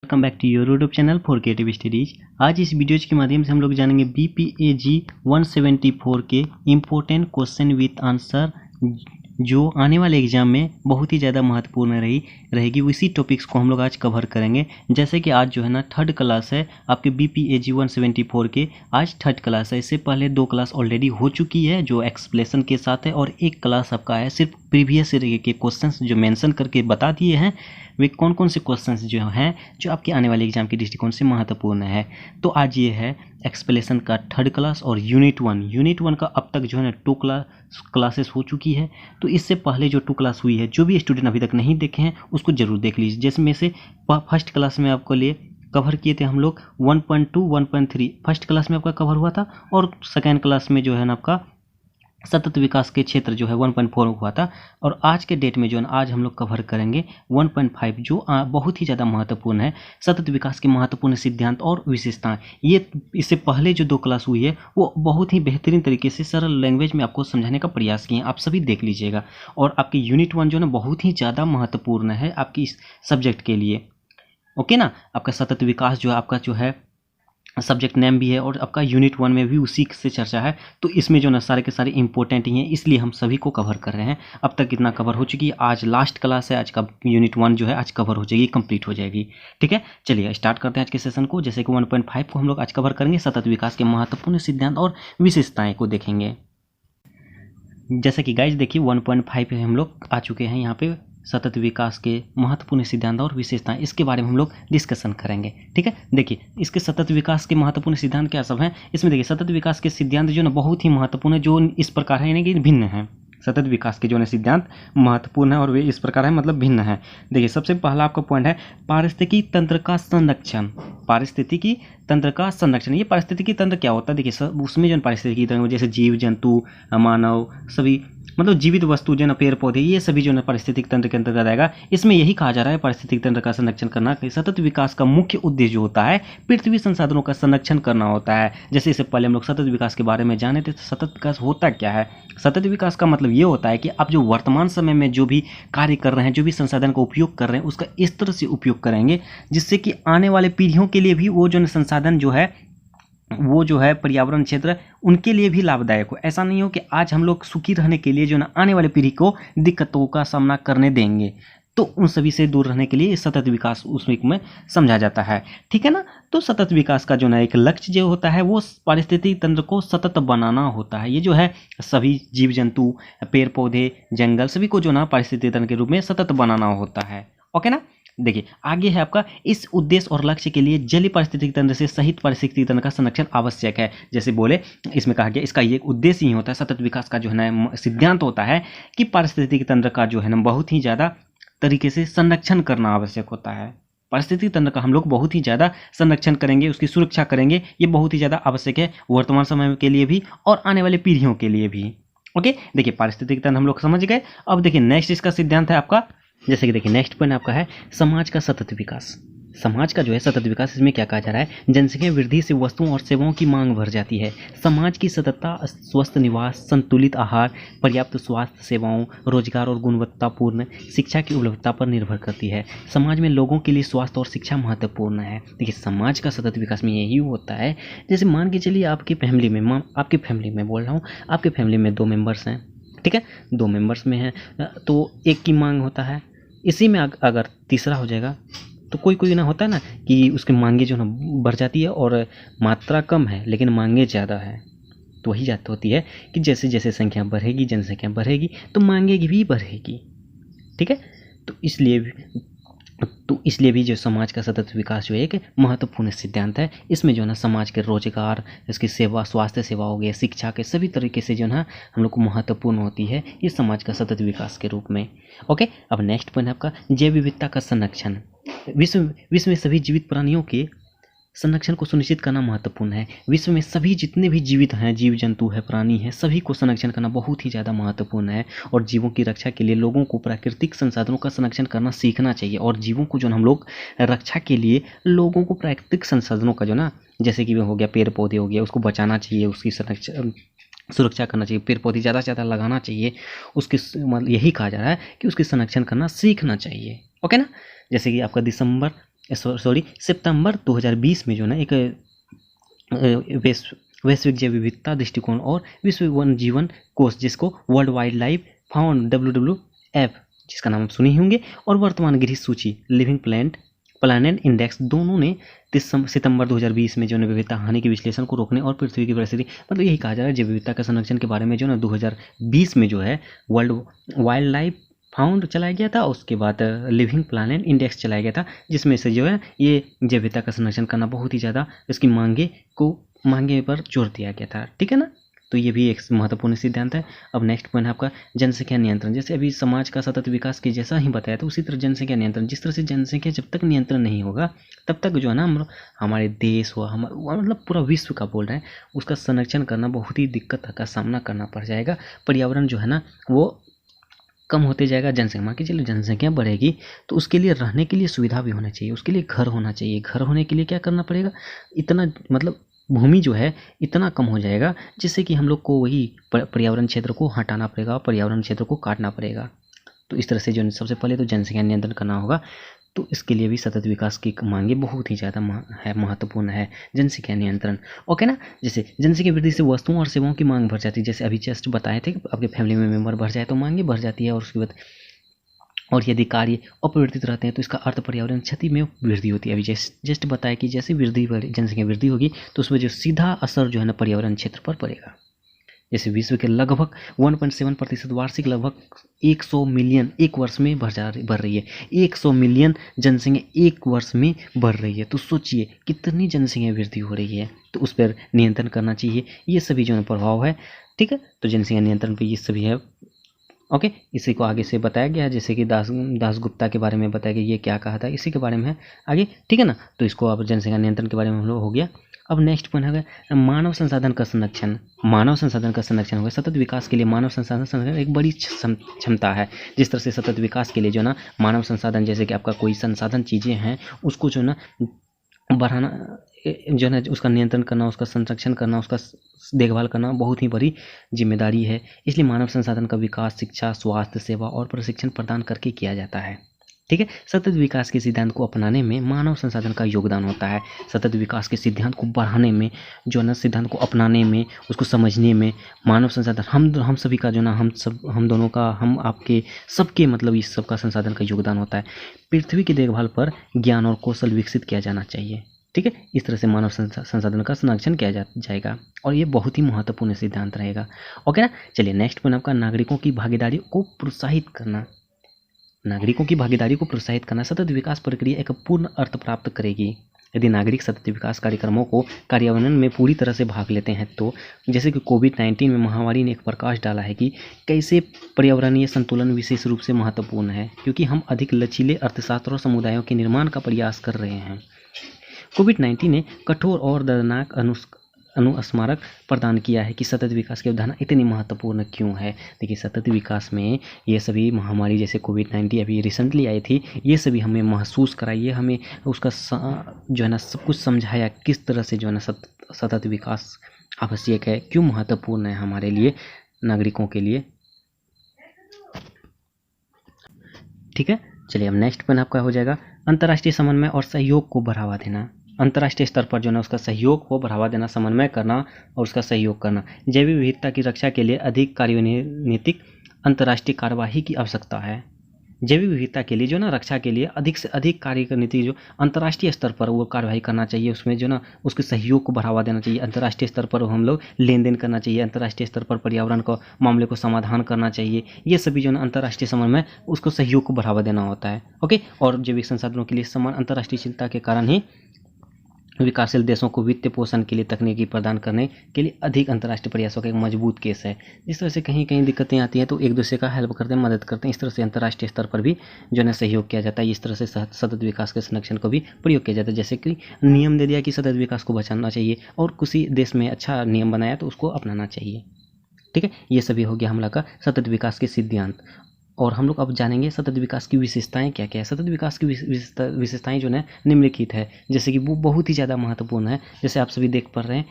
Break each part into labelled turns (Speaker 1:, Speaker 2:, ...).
Speaker 1: Welcome back to your YouTube channel for creative studies. आज इस videos के माध्यम से हम लोग जानेंगे BPAG 174 के इम्पोर्टेंट क्वेश्चन विथ आंसर जो आने वाले एग्जाम में बहुत ही ज़्यादा महत्वपूर्ण रहेगी। उसी टॉपिक्स को हम लोग आज कवर करेंगे। जैसे कि आज जो है ना थर्ड क्लास है आपके BPAG 174 के, आज थर्ड क्लास है। इससे पहले 2 क्लास ऑलरेडी हो चुकी है जो एक्सप्लेनेशन के साथ है, और 1 क्लास आपका है सिर्फ प्रीवियस ईयर के क्वेश्चंस जो मेंशन करके बता दिए हैं वे कौन कौन से क्वेश्चंस जो हैं जो आपके आने वाले एग्जाम के दृष्टिकोण से महत्वपूर्ण है। तो आज ये है एक्सप्लेनेशन का थर्ड क्लास और यूनिट 1 का अब तक जो है ना 2 क्लासेस हो चुकी है। तो इससे पहले जो 2 क्लास हुई है, जो भी स्टूडेंट अभी तक नहीं देखे हैं उसको जरूर देख लीजिए। जिसमें से फर्स्ट क्लास में आपको लिए कवर किए थे हम लोग 1.2 1.3 फर्स्ट क्लास में आपका कवर हुआ था, और सेकेंड क्लास में जो है ना आपका सतत विकास के क्षेत्र जो है 1.4 हुआ था। और आज के डेट में जो है आज हम लोग कवर करेंगे 1.5 जो बहुत ही ज़्यादा महत्वपूर्ण है, सतत विकास के महत्वपूर्ण सिद्धांत और विशेषताएं। ये इससे पहले जो 2 क्लास हुई है वो बहुत ही बेहतरीन तरीके से सरल लैंग्वेज में आपको समझाने का प्रयास किए हैं, आप सभी देख लीजिएगा। और आपकी यूनिट 1 जो है ना बहुत ही ज़्यादा महत्वपूर्ण है आपकी इस सब्जेक्ट के लिए। ओके ना, आपका सतत विकास जो है आपका जो है सब्जेक्ट नेम भी है, और आपका यूनिट 1 में भी उसी से चर्चा है। तो इसमें जो ना सारे के सारे इंपॉर्टेंट ही हैं, इसलिए हम सभी को कवर कर रहे हैं। अब तक कितना कवर हो चुकी है, आज लास्ट क्लास है, आज का यूनिट 1 जो है आज कवर हो जाएगी, कंप्लीट हो जाएगी। ठीक है, चलिए स्टार्ट करते हैं आज के सेशन को। जैसे कि 1.5 को हम लोग आज कवर करेंगे, सतत विकास के महत्वपूर्ण सिद्धांत और विशेषताएं को देखेंगे। जैसे कि गाइज देखिए 1.5 पे हम लोग आ चुके हैं, यहाँ पे सतत विकास के महत्वपूर्ण सिद्धांत और विशेषताएं, इसके बारे में हम लोग डिस्कशन करेंगे। ठीक है, देखिए इसके सतत विकास के महत्वपूर्ण सिद्धांत क्या सब हैं इसमें। देखिए सतत विकास के सिद्धांत जो ना बहुत ही महत्वपूर्ण है, जो इस प्रकार है यानी कि भिन्न है। सतत विकास के जो है सिद्धांत महत्वपूर्ण है और वे इस प्रकार है, मतलब भिन्न है। देखिए सबसे पहला आपका पॉइंट है पारिस्थितिकी तंत्र का संरक्षण। पारिस्थितिकी तंत्र का संरक्षण, ये पारिस्थितिकी तंत्र क्या होता है? देखिए उसमें जो पारिस्थितिकी तंत्र जैसे जीव जंतु मानव सभी मतलब जीवित वस्तु जो ना पेड़ पौधे, ये सभी जो ना पारिस्थितिक तंत्र के अंतर्गत आएगा। इसमें यही कहा जा रहा है पारिस्थितिक तंत्र का संरक्षण करना कि सतत विकास का मुख्य उद्देश्य जो होता है पृथ्वी संसाधनों का संरक्षण करना होता है। जैसे इससे पहले हम लोग सतत विकास के बारे में जाने थे। सतत विकास होता क्या है? सतत विकास का मतलब ये होता है कि आप जो वर्तमान समय में जो भी कार्य कर रहे हैं, जो भी संसाधन का उपयोग कर रहे हैं, उसका इस तरह से उपयोग करेंगे जिससे कि आने वाले पीढ़ियों के लिए भी वो जो संसाधन जो है वो जो है पर्यावरण क्षेत्र उनके लिए भी लाभदायक हो। ऐसा नहीं हो कि आज हम लोग सुखी रहने के लिए जो ना आने वाले पीढ़ी को दिक्कतों का सामना करने देंगे, तो उन सभी से दूर रहने के लिए सतत विकास उसमें समझा जाता है। ठीक है ना, तो सतत विकास का जो ना एक लक्ष्य जो होता है वो पारिस्थितिक तंत्र को सतत बनाना होता है। ये जो है सभी जीव जंतु पेड़ पौधे जंगल सभी को जो ना पारिस्थितिक तंत्र के रूप में सतत बनाना होता है। ओके ना, देखिए आगे है आपका इस उद्देश्य और लक्ष्य के लिए जलीय पारिस्थितिक तंत्र से सहित पारिस्थितिक तंत्र का संरक्षण आवश्यक है। जैसे बोले इसमें कहा गया इसका ये उद्देश्य ही होता है, सतत विकास का जो है ना सिद्धांत होता है कि पारिस्थितिक तंत्र का जो है ना बहुत ही ज़्यादा तरीके से संरक्षण करना आवश्यक होता है। पारिस्थितिक तंत्र का हम लोग बहुत ही ज़्यादा संरक्षण करेंगे, उसकी सुरक्षा करेंगे, ये बहुत ही ज़्यादा आवश्यक है वर्तमान समय के लिए भी और आने वाले पीढ़ियों के लिए भी। ओके, देखिए पारिस्थितिक तंत्र हम लोग समझ गए। अब देखिए नेक्स्ट इसका सिद्धांत है आपका, जैसे कि देखिए नेक्स्ट पॉइंट आपका है समाज का सतत विकास। समाज का जो है सतत विकास, इसमें क्या कहा जा रहा है? जनसंख्या वृद्धि से वस्तुओं और सेवाओं की मांग बढ़ जाती है। समाज की सततता स्वस्थ निवास, संतुलित आहार, पर्याप्त स्वास्थ्य सेवाओं, रोजगार और गुणवत्तापूर्ण शिक्षा की उपलब्धता पर निर्भर करती है। समाज में लोगों के लिए स्वास्थ्य और शिक्षा महत्वपूर्ण है। देखिए समाज का सतत विकास में यही होता है, जैसे मान के चलिए आपकी फैमिली में बोल रहा हूँ, आपके फैमिली में 2 मेंबर्स हैं। ठीक है, 2 मेंबर्स में हैं तो एक की मांग होता है, इसी में अगर तीसरा हो जाएगा तो कोई ना होता है ना कि उसकी मांगे जो ना बढ़ जाती है और मात्रा कम है लेकिन मांगे ज़्यादा है। तो वही बात होती है कि जैसे जैसे संख्या बढ़ेगी, जनसंख्या बढ़ेगी तो मांगे भी बढ़ेगी। ठीक है, तो इसलिए भी जो समाज का सतत विकास जो है एक महत्वपूर्ण सिद्धांत है। इसमें जो है ना समाज के रोजगार, इसकी सेवा, स्वास्थ्य सेवा हो गया, शिक्षा के सभी तरीके से जो है ना हम लोग को महत्वपूर्ण होती है ये समाज का सतत विकास के रूप में। ओके, अब नेक्स्ट पॉइंट आपका जैव विविधता का संरक्षण। विश्व में सभी जीवित प्राणियों के संरक्षण को सुनिश्चित करना महत्वपूर्ण है। विश्व में सभी जितने भी जीवित हैं, जीव जंतु है, प्राणी है, सभी को संरक्षण करना बहुत ही ज़्यादा महत्वपूर्ण है। और जीवों की रक्षा के लिए लोगों को प्राकृतिक संसाधनों का संरक्षण करना सीखना चाहिए। और जीवों को जो हम लोग रक्षा के लिए लोगों को प्राकृतिक संसाधनों का जो ना जैसे कि हो गया पेड़ पौधे हो गया उसको बचाना चाहिए, उसकी सुरक्षा करना चाहिए, पेड़ पौधे ज़्यादा से ज़्यादा लगाना चाहिए। उसके मतलब यही कहा जा रहा है कि उसकी संरक्षण करना सीखना चाहिए। ओके ना, जैसे कि आपका दिसंबर सितंबर 2020 में जो ना एक वैश्विक जैव विविधता दृष्टिकोण और विश्व वन जीवन कोष, जिसको world wild life found WWF, जिसका नाम आप सुने ही होंगे, और वर्तमान गृह सूची लिविंग प्लानेट इंडेक्स, दोनों ने 30 सितंबर 2020 में जो है विविधता हानि के विश्लेषण को रोकने और पृथ्वी की परिस्थिति, मतलब यही कहा जा रहा है जैव विविधता के संरक्षण के बारे में जो ना 2020 में जो है वर्ल्ड वाइल्ड लाइफ फाउंड चलाया गया था, उसके बाद लिविंग प्लानेट इंडेक्स चलाया गया था, जिसमें से जो है ये जैव विविधता का संरक्षण करना बहुत ही ज़्यादा इसकी मांगे पर जोर दिया गया था। ठीक है ना, तो ये भी एक महत्वपूर्ण सिद्धांत है। अब नेक्स्ट पॉइंट है आपका जनसंख्या नियंत्रण। जैसे अभी समाज का सतत विकास के जैसा ही बताया था, उसी तरह जनसंख्या नियंत्रण, जिस तरह से जनसंख्या जब तक नियंत्रण नहीं होगा तब तक जो है ना हमारे देश हुआ, मतलब पूरा विश्व का बोल रहे हैं, उसका संरक्षण करना बहुत ही दिक्कत का सामना करना पड़ जाएगा। पर्यावरण जो है ना वो कम होते जाएगा, जनसंख्या मान के चलिए जनसंख्या बढ़ेगी तो उसके लिए रहने के लिए सुविधा भी होना चाहिए, उसके लिए घर होना चाहिए। घर होने के लिए क्या करना पड़ेगा, इतना मतलब भूमि जो है इतना कम हो जाएगा जिससे कि हम लोग को वही पर्यावरण क्षेत्र को हटाना पड़ेगा, पर्यावरण क्षेत्र को काटना पड़ेगा। तो इस तरह से जो सबसे पहले तो जनसंख्या नियंत्रण करना होगा, तो इसके लिए भी सतत विकास की मांगे बहुत ही ज़्यादा महत्वपूर्ण है जनसंख्या नियंत्रण। ओके ना, जैसे जनसंख्या वृद्धि से वस्तुओं और सेवाओं की मांग बढ़ जाती है, जैसे अभी जस्ट बताए थे आपके फैमिली में मेंबर बढ़ जाए तो मांगे बढ़ जाती है, और उसके बाद और यदि कार्य अपरिवर्तित रहते हैं तो इसका अर्थ पर्यावरण क्षति में वृद्धि होती है। अभी जस्ट बताया कि जैसे जनसंख्या वृद्धि होगी तो उसमें जो सीधा असर जो है ना पर्यावरण क्षेत्र पर पड़ेगा। जैसे विश्व के लगभग 1.7% वार्षिक लगभग 100 मिलियन एक वर्ष में बढ़ रही है। 100 मिलियन जनसंख्या एक वर्ष में बढ़ रही है, तो सोचिए कितनी जनसंख्या वृद्धि हो रही है, तो उस पर नियंत्रण करना चाहिए। ये सभी जो है प्रभाव है। ठीक है, तो जनसंख्या नियंत्रण पे ये सभी है। ओके, इसी को आगे से बताया गया है, जैसे कि दास गुप्ता के बारे में बताया गया, ये क्या कहा था इसी के बारे में है आगे। ठीक है ना, तो इसको अब जनसंख्या नियंत्रण के बारे में हम लोग हो गया। अब नेक्स्ट पॉइंट है मानव संसाधन का संरक्षण। मानव संसाधन का संरक्षण होगा। सतत विकास के लिए मानव संसाधन संरक्षण एक बड़ी क्षमता है। जिस तरह से सतत विकास के लिए जो ना मानव संसाधन, जैसे कि आपका कोई संसाधन चीज़ें हैं उसको जो ना बढ़ाना, जो है उसका नियंत्रण करना, उसका संरक्षण करना, उसका देखभाल करना बहुत ही बड़ी जिम्मेदारी है। इसलिए मानव संसाधन का विकास शिक्षा, स्वास्थ्य सेवा और प्रशिक्षण प्रदान करके किया जाता है। ठीक है, सतत विकास के सिद्धांत को अपनाने में मानव संसाधन का योगदान होता है। सतत विकास के सिद्धांत को बढ़ाने में, जो है ना सिद्धांत को अपनाने में, उसको समझने में मानव संसाधन हम सभी का जो ना हम दोनों का, हम आपके सबके मतलब इस सब का संसाधन का योगदान होता है। पृथ्वी की देखभाल पर ज्ञान और कौशल विकसित किया जाना चाहिए। ठीक है, इस तरह से मानव संसाधन का संरक्षण किया जाएगा और ये बहुत ही महत्वपूर्ण सिद्धांत रहेगा। ओके ना, चलिए नेक्स्ट पॉइंट आपका नागरिकों की भागीदारी को प्रोत्साहित करना। नागरिकों की भागीदारी को प्रोत्साहित करना सतत विकास प्रक्रिया एक पूर्ण अर्थ प्राप्त करेगी यदि नागरिक सतत विकास कार्यक्रमों को कार्यान्वयन में पूरी तरह से भाग लेते हैं। तो जैसे कि कोविड-19 में महामारी ने एक प्रकाश डाला है कि कैसे पर्यावरणीय संतुलन विशेष रूप से महत्वपूर्ण है, क्योंकि हम अधिक लचीले अर्थशास्त्र और समुदायों के निर्माण का प्रयास कर रहे हैं। कोविड-19 ने कठोर और दर्दनाक अनुस्मारक प्रदान किया है कि सतत विकास की अवधारणा इतनी महत्वपूर्ण क्यों है। देखिए, सतत विकास में ये सभी महामारी जैसे कोविड-19 अभी रिसेंटली आई थी, ये सभी हमें महसूस कराइए, हमें उसका जो है ना सब कुछ समझाया किस तरह से जो है ना सतत विकास आवश्यक है, क्यों महत्वपूर्ण है हमारे लिए, नागरिकों के लिए। ठीक है, चलिए अब नेक्स्ट पॉइंट आपका हो जाएगा अंतर्राष्ट्रीय समन्वय और सहयोग को बढ़ावा देना। अंतर्राष्ट्रीय स्तर पर जो है उसका सहयोग को बढ़ावा देना, समन्वय करना और उसका सहयोग करना। जैव विविधता की रक्षा के लिए अधिक कार्यनीतिक अंतर्राष्ट्रीय कार्यवाही की आवश्यकता है। जैव विविधता के लिए जो ना रक्षा के लिए अधिक से अधिक कार्यनीति जो अंतर्राष्ट्रीय स्तर पर वो कार्यवाही करना चाहिए, उसमें जो ना उसके सहयोग को बढ़ावा देना चाहिए। अंतर्राष्ट्रीय स्तर पर हम लोग लेन देन करना चाहिए, अंतर्राष्ट्रीय स्तर पर पर्यावरण को मामले को समाधान करना चाहिए। ये सभी जो ना अंतर्राष्ट्रीय समन्वय उसको सहयोग को बढ़ावा देना होता है। ओके, और जैविक संसाधनों के लिए समान अंतर्राष्ट्रीय चिंता के कारण ही विकासशील देशों को वित्तीय पोषण के लिए तकनीकी प्रदान करने के लिए अधिक अंतर्राष्ट्रीय प्रयासों का एक मजबूत केस है। जिस तरह से कहीं कहीं दिक्कतें आती हैं तो एक दूसरे का हेल्प करते हैं, मदद करते हैं। इस तरह से अंतर्राष्ट्रीय स्तर पर भी जो है सहयोग किया जाता है। इस तरह से सतत विकास के संरक्षण को भी प्रयोग किया जाता है। जैसे कि नियम दे दिया कि सतत विकास को बचाना चाहिए और किसी देश में अच्छा नियम बनाया तो उसको अपनाना चाहिए। ठीक है, ये सभी हो गया हम लोग का सतत विकास के सिद्धांत। और हम लोग अब जानेंगे सतत विकास की विशेषताएं क्या क्या है। सतत विकास की विशेषताएं जो है निम्नलिखित है, जैसे कि वो बहुत ही ज़्यादा महत्वपूर्ण है। जैसे आप सभी देख पा रहे हैं,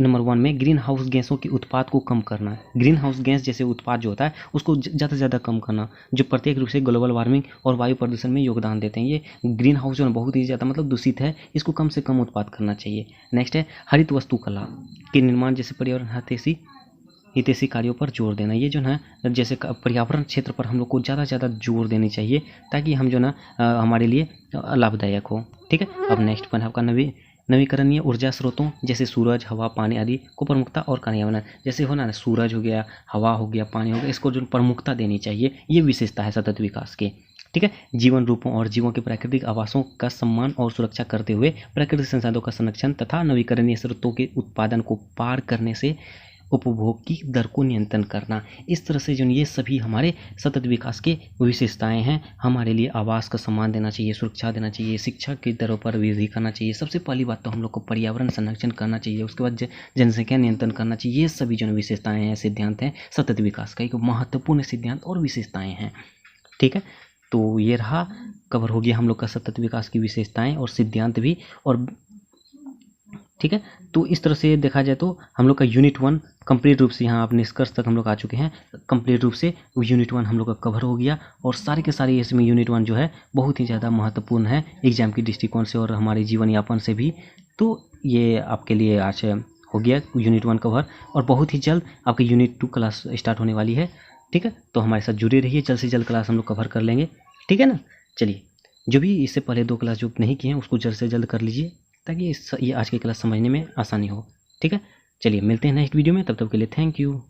Speaker 1: नंबर 1 में ग्रीन हाउस गैसों के उत्पाद को कम करना। ग्रीन हाउस गैस जैसे उत्पाद जो होता है उसको ज़्यादा से ज़्यादा कम करना, जो प्रत्येक रूप से ग्लोबल वार्मिंग और वायु प्रदूषण में योगदान देते हैं। ये ग्रीन हाउस जो है बहुत ही ज़्यादा मतलब दूषित है, इसको कम से कम उत्पाद करना चाहिए। नेक्स्ट है हरित वास्तुकला के निर्माण जैसे पर्यावरण हितैषी कार्यों पर जोर देना। ये जो है जैसे पर्यावरण क्षेत्र पर हम लोग को ज़्यादा से ज़्यादा जोर देनी चाहिए, ताकि हम जो ना हमारे लिए लाभदायक हो। ठीक है, अब नेक्स्ट पॉइंट आपका नवीकरणीय ऊर्जा स्रोतों जैसे सूरज, हवा, पानी आदि को प्रमुखता और कार्यान्वयन। जैसे हो ना सूरज हो गया, हवा हो गया, पानी हो गया, इसको जो प्रमुखता देनी चाहिए, ये विशेषता है सतत विकास की। ठीक है, जीवन रूपों और जीवों के प्राकृतिक आवासों का सम्मान और सुरक्षा करते हुए प्राकृतिक संसाधनों का संरक्षण तथा नवीकरणीय स्रोतों के उत्पादन को पार करने से उपभोग की दर को नियंत्रण करना। इस तरह से जो ये सभी हमारे सतत विकास के विशेषताएं हैं। हमारे लिए आवास का सम्मान देना चाहिए, सुरक्षा देना चाहिए, शिक्षा की दरों पर वृद्धि करना चाहिए। सबसे पहली बात तो हम लोग को पर्यावरण संरक्षण करना चाहिए, उसके बाद जनसंख्या नियंत्रण करना चाहिए। ये सभी जो विशेषताएं हैं, सिद्धांत हैं सतत विकास का, एक महत्वपूर्ण सिद्धांत और विशेषताएं हैं। ठीक है, तो ये रहा, कवर हो गया हम लोग का सतत विकास की विशेषताएं और सिद्धांत भी। और ठीक है, तो इस तरह से देखा जाए तो हम लोग का यूनिट 1 कंप्लीट रूप से यहाँ आप निष्कर्ष तक हम लोग आ चुके हैं। कंप्लीट रूप से यूनिट 1 हम लोग का कवर हो गया, और सारे के सारे इसमें यूनिट 1 जो है बहुत ही ज़्यादा महत्वपूर्ण है एग्जाम की दृष्टिकोण से और हमारे जीवन यापन से भी। तो ये आपके लिए आज हो गया यूनिट 1 कवर, और बहुत ही जल्द आपकी यूनिट 2 क्लास स्टार्ट होने वाली है। ठीक है, तो हमारे साथ जुड़े रहिए, जल्द से जल्द क्लास हम लोग कवर कर लेंगे। ठीक है ना, चलिए, जो भी इससे पहले 2 क्लास जो नहीं किए हैं उसको जल्द से जल्द कर लीजिए, ताकि ये आज की क्लास समझने में आसानी हो। ठीक है, चलिए मिलते हैं नेक्स्ट वीडियो में, तब तक के लिए थैंक यू।